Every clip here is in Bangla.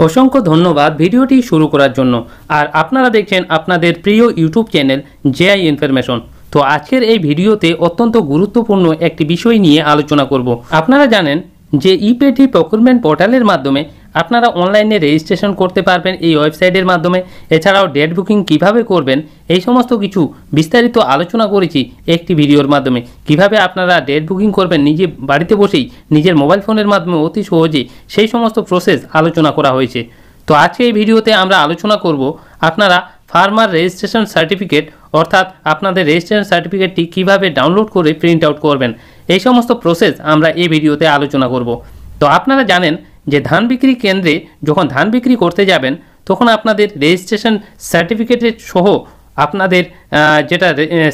অসংখ্য ধন্যবাদ ভিডিওটি শুরু করার জন্য। আর আপনারা দেখছেন আপনাদের প্রিয় ইউটিউব চ্যানেল জেআই ইনফরমেশন। তো আজকের এই ভিডিওতে অত্যন্ত গুরুত্বপূর্ণ একটি বিষয় নিয়ে আলোচনা করব। আপনারা জানেন যে ইপেটি প্রকিউরমেন্ট পোর্টালের মাধ্যমে আপনারা অনলাইনে রেজিস্ট্রেশন করতে পারবেন এই ওয়েবসাইটের মাধ্যমে। এছাড়াও ডেট বুকিং কিভাবে করবেন এই সমস্ত কিছু বিস্তারিত আলোচনা করেছি একটি ভিডিওর মাধ্যমে। কিভাবে আপনারা ডেট বুকিং করবেন নিজে বাড়িতে বসেই নিজের মোবাইল ফোনের মাধ্যমে অতি সহজেই, সেই সমস্ত প্রসেস আলোচনা করা হয়েছে। তো আজকে এই ভিডিওতে আমরা আলোচনা করব আপনারা ফার্মার রেজিস্ট্রেশন সার্টিফিকেট অর্থাৎ আপনাদের রেজিস্ট্রেশন সার্টিফিকেটটি কিভাবে ডাউনলোড করে প্রিন্ট আউট করবেন, এই সমস্ত প্রসেস আমরা এই ভিডিওতে আলোচনা করব। তো আপনারা জানেন যে ধান বিক্রি কেন্দ্রে যখন ধান বিক্রি করতে যাবেন তখন আপনাদের রেজিস্ট্রেশন সার্টিফিকেটের সহ আপনাদের যেটা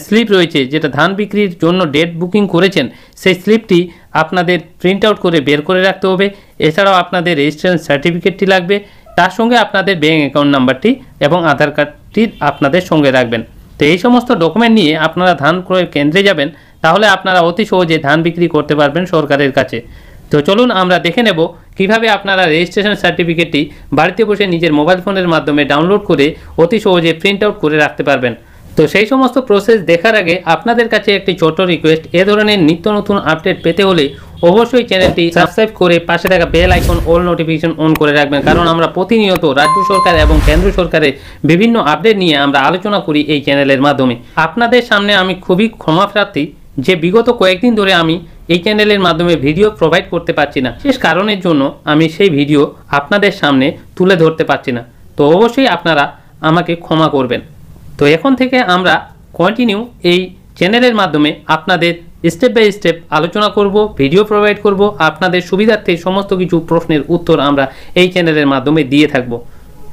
স্লিপ রয়েছে, যেটা ধান বিক্রির জন্য ডেট বুকিং করেছেন, সেই স্লিপটি আপনাদের প্রিন্ট আউট করে বের করে রাখতে হবে। এছাড়াও আপনাদের রেজিস্ট্রেশন সার্টিফিকেটটি লাগবে, তার সঙ্গে আপনাদের ব্যাঙ্ক অ্যাকাউন্ট নাম্বারটি এবং আধার কার্ডটি আপনাদের সঙ্গে রাখবেন। তো এই সমস্ত ডকুমেন্ট নিয়ে আপনারা ধান ক্রয় কেন্দ্রে যাবেন, তাহলে আপনারা অতি সহজে ধান বিক্রি করতে পারবেন সরকারের কাছে। তো চলুন আমরা দেখে নেব কিভাবে আপনারা রেজিস্ট্রেশন সার্টিফিকেটটি বাড়িতে বসে নিজের মোবাইল ফোনের মাধ্যমে ডাউনলোড করে অতি সহজে প্রিন্ট আউট করে রাখতে পারবেন। তো সেই সমস্ত প্রসেস দেখার আগে আপনাদের কাছে একটি ছোট রিকোয়েস্ট, এ ধরনের নিত্য নতুন আপডেট পেতে হলে অবশ্যই চ্যানেলটি সাবস্ক্রাইব করে পাশে থাকা bell icon all notification on করে রাখবেন, কারণ আমরা প্রতিনিয়ত রাজ্য সরকার এবং কেন্দ্র সরকারের বিভিন্ন আপডেট নিয়ে আমরা আলোচনা করি এই চ্যানেলের মাধ্যমে। আপনাদের সামনে আমি খুবই ক্ষমা প্রার্থী যে বিগত কয়েকদিন ধরে আমি এই চ্যানেলের মাধ্যমে ভিডিও প্রোভাইড করতে পারছি না, শেষ কারণের জন্য আমি সেই ভিডিও আপনাদের সামনে তুলে ধরতে পারছি না। তো অবশ্যই আপনারা আমাকে ক্ষমা করবেন। তো এখন থেকে আমরা কন্টিনিউ এই চ্যানেলের মাধ্যমে আপনাদের স্টেপ বাই স্টেপ আলোচনা করব, ভিডিও প্রোভাইড করব, আপনাদের সুবিধার্থে সমস্ত কিছু প্রশ্নের উত্তর আমরা এই চ্যানেলের মাধ্যমে দিয়ে থাকব।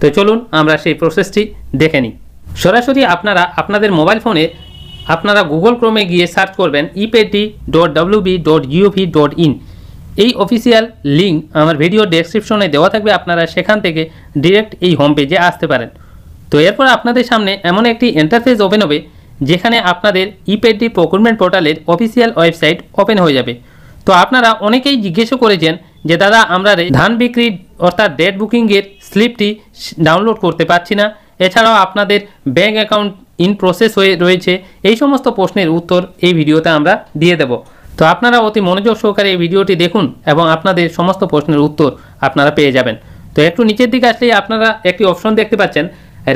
তো চলুন আমরা সেই প্রসেসটি দেখে নিই। সরাসরি আপনারা আপনাদের মোবাইল ফোনে আপনারা গুগল ক্রোমে গিয়ে সার্চ করবেন epeti.wb.gov.in। এই অফিসিয়াল লিঙ্ক আমার ভিডিও ডেসক্রিপশনে দেওয়া থাকবে, আপনারা সেখান থেকে ডিরেক্ট এই হোম পেজে আসতে পারেন। তো এরপর আপনাদের সামনে এমন একটি ইন্টারফেস ওপেন হবে যেখানে আপনাদের ইপেটি প্রকিউরমেন্ট পোর্টালের অফিসিয়াল ওয়েবসাইট ওপেন হয়ে যাবে। তো আপনারা অনেকেই জিজ্ঞাসা করেছেন যে দাদা আমরা ধান বিক্রির অর্থাৎ ডেট বুকিংয়ের স্লিপটি ডাউনলোড করতে পারছি না, এছাড়াও আপনাদের ব্যাঙ্ক অ্যাকাউন্ট ইন প্রসেস হয়ে রয়েছে, এই সমস্ত প্রশ্নের উত্তর এই ভিডিওতে আমরা দিয়ে দেব। তো আপনারা অতি মনোযোগ সহকারে এই ভিডিওটি দেখুন এবং আপনাদের সমস্ত প্রশ্নের উত্তর আপনারা পেয়ে যাবেন। তো একটু নিচের দিকে আসলেই আপনারা একটি অপশন দেখতে পাচ্ছেন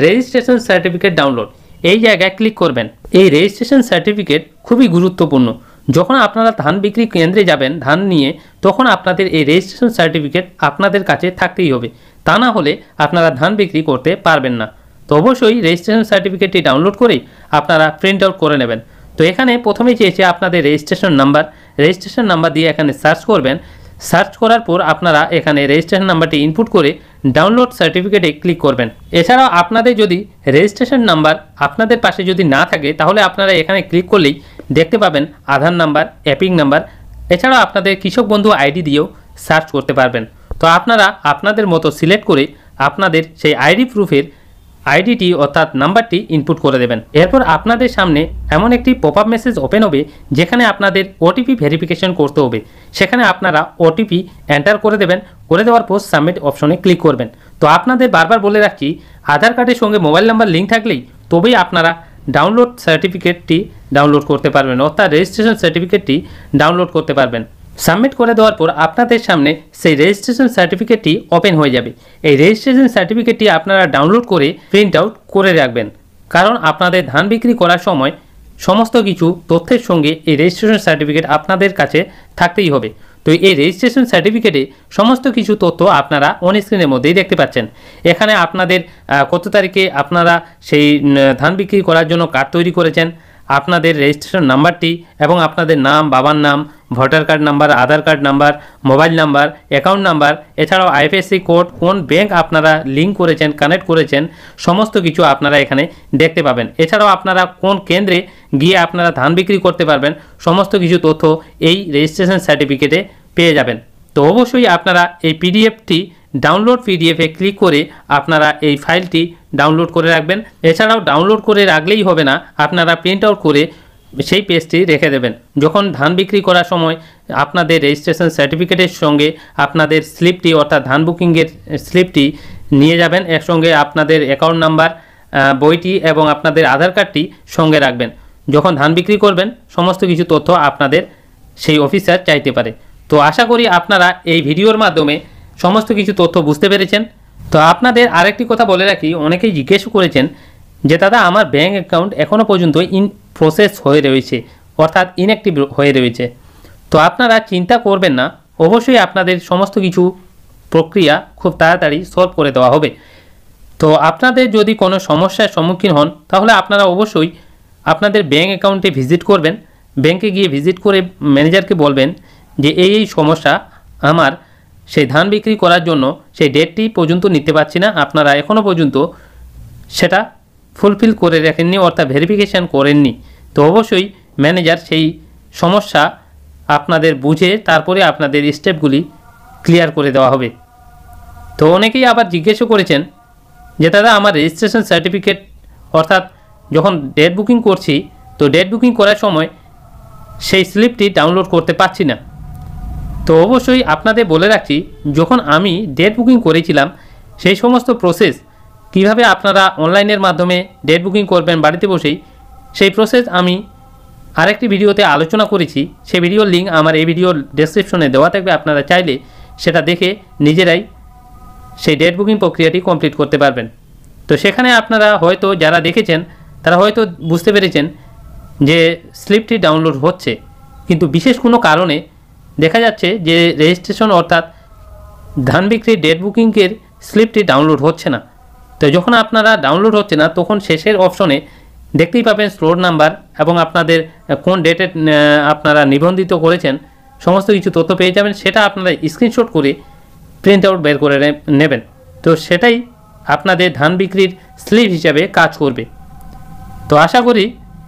রেজিস্ট্রেশন সার্টিফিকেট ডাউনলোড, এই জায়গায় ক্লিক করবেন। এই রেজিস্ট্রেশন সার্টিফিকেট খুবই গুরুত্বপূর্ণ। যখন আপনারা ধান বিক্রি কেন্দ্রে যাবেন ধান নিয়ে, তখন আপনাদের এই রেজিস্ট্রেশন সার্টিফিকেট আপনাদের কাছে থাকতেই হবে, তা না হলে আপনারা ধান বিক্রি করতে পারবেন না। তো অবশ্যই রেজিস্ট্রেশন সার্টিফিকেটটি ডাউনলোড করেই আপনারা প্রিন্ট আউট করে নেবেন। তো এখানে প্রথমেই চেয়েছে আপনাদের রেজিস্ট্রেশন নাম্বার দিয়ে এখানে সার্চ করবেন। সার্চ করার পর আপনারা এখানে রেজিস্ট্রেশন নাম্বারটি ইনপুট করে ডাউনলোড সার্টিফিকেটে ক্লিক করবেন। এছাড়াও আপনাদের যদি রেজিস্ট্রেশন নাম্বার আপনাদের পাশে যদি না থাকে, তাহলে আপনারা এখানে ক্লিক করলেই দেখতে পাবেন আধার নাম্বার, অ্যাপিং নাম্বার, এছাড়াও আপনাদের কৃষক বন্ধু আইডি দিয়েও সার্চ করতে পারবেন। তো আপনারা আপনাদের মতো সিলেক্ট করে আপনাদের সেই আইডি প্রুফের আইডিটি অর্থাৎ নাম্বারটি ইনপুট করে দেবেন। এরপর আপনাদের সামনে এমন একটি পপআপ মেসেজ ওপেন হবে যেখানে আপনাদের ওটিপি ভেরিফিকেশন করতে হবে। সেখানে আপনারা ওটিপি এন্টার করে দেবেন, করে দেওয়ার পর সাবমিট অপশনে ক্লিক করবেন। তো আপনাদের বারবার বলে রাখছি, আধার কার্ডের সঙ্গে মোবাইল নাম্বার লিঙ্ক থাকলেই তবেই আপনারা ডাউনলোড সার্টিফিকেটটি ডাউনলোড করতে পারবেন, অর্থাৎ রেজিস্ট্রেশন সার্টিফিকেটটি ডাউনলোড করতে পারবেন। সাবমিট করে দেওয়ার পর আপনাদের সামনে সেই রেজিস্ট্রেশন সার্টিফিকেটটি ওপেন হয়ে যাবে। এই রেজিস্ট্রেশন সার্টিফিকেটটি আপনারা ডাউনলোড করে প্রিন্ট আউট করে রাখবেন, কারণ আপনাদের ধান বিক্রি করার সময় সমস্ত কিছু তথ্যের সঙ্গে এই রেজিস্ট্রেশন সার্টিফিকেট আপনাদের কাছে থাকতেই হবে। তো এই রেজিস্ট্রেশন সার্টিফিকেটে সমস্ত কিছু তথ্য আপনারা অন স্ক্রিনের মধ্যেই দেখতে পাচ্ছেন। এখানে আপনাদের কত তারিখে আপনারা সেই ধান বিক্রি করার জন্য কার্ড তৈরি করেছেন, আপনাদের রেজিস্ট্রেশন নাম্বারটি এবং আপনাদের নাম, বাবার নাম, voter card number, Aadhaar card number, mobile number, account number, এছাড়াও আইএফএসসি কোড, কোন ব্যাঙ্ক আপনারা লিঙ্ক করেছেন, কানেক্ট করেছেন, সমস্ত কিছু আপনারা এখানে দেখতে পাবেন। এছাড়াও আপনারা কোন কেন্দ্রে গিয়ে আপনারা ধান বিক্রি করতে পারবেন, সমস্ত কিছু তথ্য এই রেজিস্ট্রেশন সার্টিফিকেটে পেয়ে যাবেন। তো অবশ্যই আপনারা এই পিডিএফটি ডাউনলোড পিডিএফে ক্লিক করে আপনারা এই ফাইলটি ডাউনলোড করে রাখবেন। এছাড়াও ডাউনলোড করে রাখলেই হবে না, আপনারা প্রিন্ট আউট করে সেই পেজটি রেখে দেবেন। যখন ধান বিক্রি করার সময় আপনাদের রেজিস্ট্রেশন সার্টিফিকেটের সঙ্গে আপনাদের স্লিপটি অর্থাৎ ধান বুকিংয়ের স্লিপটি নিয়ে যাবেন, একসঙ্গে আপনাদের অ্যাকাউন্ট নাম্বার, বইটি এবং আপনাদের আধার কার্ডটি সঙ্গে রাখবেন। যখন ধান বিক্রি করবেন সমস্ত কিছু তথ্য আপনাদের সেই অফিসার চাইতে পারে। তো আশা করি আপনারা এই ভিডিওর মাধ্যমে সমস্ত কিছু তথ্য বুঝতে পেরেছেন। তো আপনাদের আরেকটি কথা বলে রাখি, অনেকেই জিজ্ঞেস করেছেন যে দাদা আমার ব্যাঙ্ক অ্যাকাউন্ট এখনও পর্যন্ত ইন প্রসেস হয়ে রয়েছে, অর্থাৎ ইনঅ্যাক্টিভ হয়ে রয়েছে। তো আপনারা চিন্তা করবেন না, অবশ্যই আপনাদের সমস্ত কিছু প্রক্রিয়া খুব তাড়াতাড়ি সলভ করে দেওয়া হবে। তো আপনাদের যদি কোনো সমস্যার সম্মুখীন হন তাহলে আপনারা অবশ্যই আপনাদের ব্যাঙ্ক অ্যাকাউন্টে ভিজিট করবেন। ব্যাংকে গিয়ে ভিজিট করে ম্যানেজারকে বলবেন যে এই সমস্যা, আমার সেই ধান বিক্রি করার জন্য সেই ডেটটি পর্যন্ত নিতে পারছি না, আপনারা এখনও পর্যন্ত সেটা ফুলফিল করে রাখেননি, অর্থাৎ ভেরিফিকেশান করেননি। তো অবশ্যই ম্যানেজার সেই সমস্যা আপনাদের বুঝে তারপরে আপনাদের স্টেপগুলি ক্লিয়ার করে দেওয়া হবে। তো অনেকেই আবার জিজ্ঞেসও করেছেন যে দাদা আমার রেজিস্ট্রেশন সার্টিফিকেট, অর্থাৎ যখন ডেট বুকিং করছি তো ডেট বুকিং করার সময় সেই স্লিপটি ডাউনলোড করতে পারছি না। তো অবশ্যই আপনাদের বলে রাখছি, যখন আমি ডেট বুকিং করেছিলাম সেই সমস্ত প্রসেস কিভাবে আপনারা অনলাইনের মাধ্যমে ডেট বুকিং করবেন বাড়িতে বসেই, সেই প্রসেস আমি আরেকটি ভিডিওতে আলোচনা করেছি। সেই ভিডিওর লিঙ্ক আমার এই ভিডিওর ডেসক্রিপশনে দেওয়া থাকবে, আপনারা চাইলে সেটা দেখে নিজেরাই সেই ডেট বুকিং প্রক্রিয়াটি কমপ্লিট করতে পারবেন। তো সেখানে আপনারা হয়তো যারা দেখেছেন তারা হয়তো বুঝতে পেরেছেন যে স্লিপটি ডাউনলোড হচ্ছে, কিন্তু বিশেষ কোনো কারণে দেখা যাচ্ছে যে রেজিস্ট্রেশন অর্থাৎ ধান বিক্রির ডেট বুকিংয়ের স্লিপটি ডাউনলোড হচ্ছে না। তো যখন আপনারা ডাউনলোড হচ্ছে না তখন শেষের অপশনে দেখতেই পাবেন স্লোট নাম্বার এবং আপনাদের কোন ডেটে আপনারা নিবন্ধিত করেছেন সমস্ত কিছু তথ্য পেয়ে যাবেন। সেটা আপনারা স্ক্রিনশট করে প্রিন্ট আউট বের করে নেবেন। তো সেটাই আপনাদের ধান বিক্রির স্লিপ হিসাবে কাজ করবে। তো আশা করি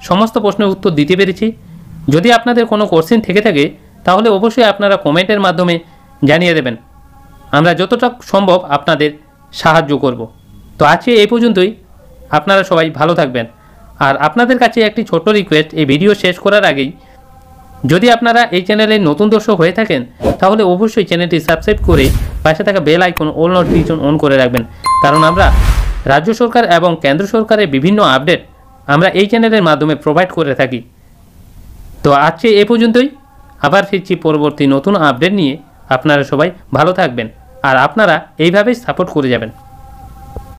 সমস্ত প্রশ্নের উত্তর দিতে পেরেছি। যদি আপনাদের কোনো কোশ্চেন থেকে থাকে তাহলে অবশ্যই আপনারা কমেন্টের মাধ্যমে জানিয়ে দেবেন, আমরা যতটা সম্ভব আপনাদের সাহায্য করব। তো আজকে এই পর্যন্তই, আপনারা সবাই ভালো থাকবেন। আর আপনাদের কাছে একটি ছোট্ট রিকোয়েস্ট, এই ভিডিও শেষ করার আগেই যদি আপনারা এই চ্যানেলে নতুন দর্শক হয়ে থাকেন তাহলে অবশ্যই চ্যানেলটি সাবস্ক্রাইব করে পাশে থাকা bell icon all notification on করে রাখবেন, কারণ আমরা রাজ্য সরকার এবং কেন্দ্র সরকারের বিভিন্ন আপডেট আমরা এই চ্যানেলের মাধ্যমে প্রোভাইড করে থাকি। তো আজকে এ পর্যন্তই, আবার ফিরছি পরবর্তী নতুন আপডেট নিয়ে। আপনারা সবাই ভালো থাকবেন আর আপনারা এইভাবেই সাপোর্ট করে যাবেন।